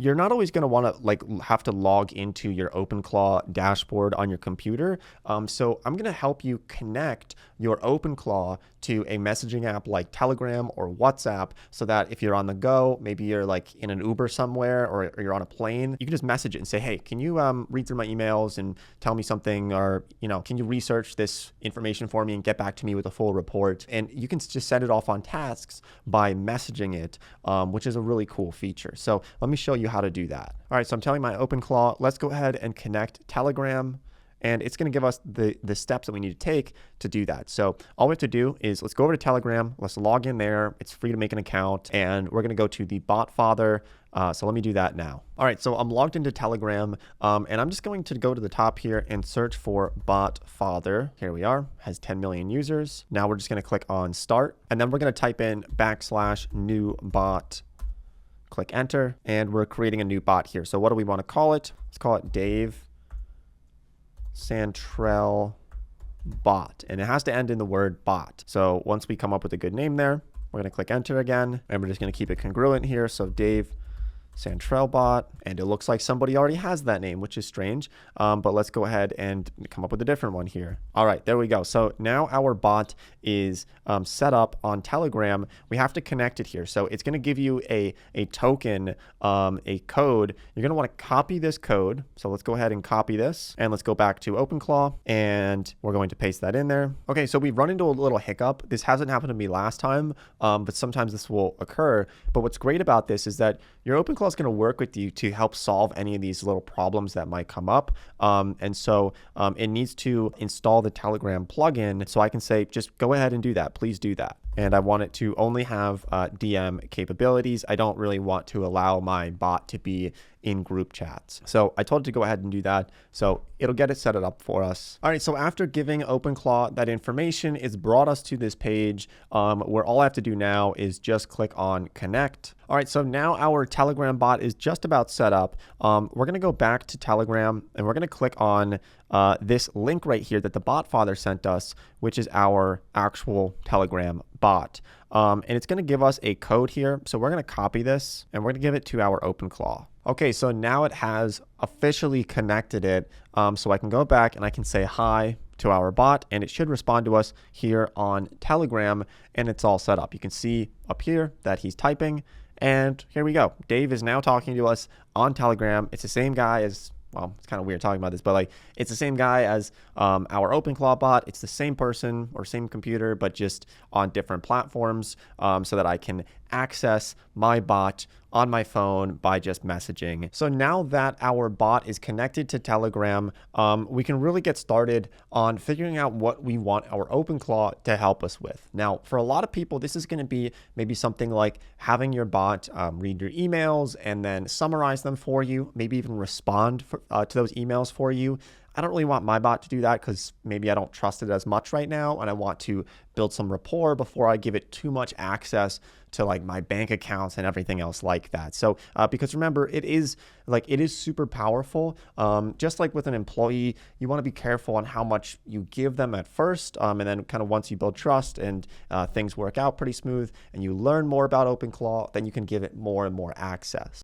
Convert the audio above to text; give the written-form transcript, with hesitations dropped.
you're not always going to want to like have to log into your OpenClaw dashboard on your computer. So I'm going to help you connect your OpenClaw to a messaging app like Telegram or WhatsApp, so that if you're on the go, maybe you're like in an Uber somewhere, or you're on a plane, you can just message it and say, hey, can you read through my emails and tell me something, or, you know, can you research this information for me and get back to me with a full report? And you can just set it off on tasks by messaging it, which is a really cool feature. So let me show you how to do that. All right, so I'm telling my OpenClaw, let's go ahead and connect Telegram. And it's going to give us the steps that we need to take to do that. So all we have to do is let's go over to Telegram. Let's log in there. It's free to make an account. And we're going to go to the bot father. So let me do that now. All right, so I'm logged into Telegram. And I'm just going to go to the top here and search for bot father. Here we are. Has 10 million users. Now we're just going to click on start. And then we're going to type in /new bot. Click enter. And we're creating a new bot here. So what do we want to call it? Let's call it Dave Santrell bot, and it has to end in the word bot. So once we come up with a good name there, we're going to click enter again, and we're just going to keep it congruent here. So Dave Santrell bot, and it looks like somebody already has that name, which is strange, but let's go ahead and come up with a different one here. All right, there we go. So now our bot is set up on Telegram. We have to connect it here. So it's going to give you a token, a code. You're going to want to copy this code. So let's go ahead and copy this, and let's go back to OpenClaw, and we're going to paste that in there. Okay, so we've run into a little hiccup. This hasn't happened to me last time, but sometimes this will occur. But what's great about this is that your OpenClaw is going to work with you to help solve any of these little problems that might come up. And so it needs to install the Telegram plugin. So I can say, just go ahead and do that. Please do that. And I want it to only have DM capabilities. I don't really want to allow my bot to be in group chats. So I told it to go ahead and do that. So it'll get it set it up for us. All right, so after giving OpenClaw that information, it's brought us to this page where all I have to do now is just click on connect. All right, so now our Telegram bot is just about set up. We're going to go back to Telegram, and we're going to click on this link right here that the bot father sent us, which is our actual Telegram bot. And it's going to give us a code here. So we're going to copy this, and we're going to give it to our OpenClaw. Okay, so now it has officially connected it. So I can go back and I can say hi to our bot, and it should respond to us here on Telegram, and it's all set up. You can see up here that he's typing, and here we go. Dave is now talking to us on Telegram. It's the same guy as, well, it's kind of weird talking about this, but like it's the same guy as our OpenClaw bot. It's the same person or same computer, but just on different platforms, so that I can access my bot on my phone by just messaging. So now that our bot is connected to Telegram, we can really get started on figuring out what we want our OpenClaw to help us with. Now, for a lot of people, this is going to be maybe something like having your bot read your emails and then summarize them for you, maybe even respond to those emails for you. I don't really want my bot to do that because maybe I don't trust it as much right now, and I want to build some rapport before I give it too much access to like my bank accounts and everything else like that. So because remember, it is super powerful. Just like with an employee, you want to be careful on how much you give them at first, and then kind of once you build trust and things work out pretty smooth and you learn more about OpenClaw, then you can give it more and more access.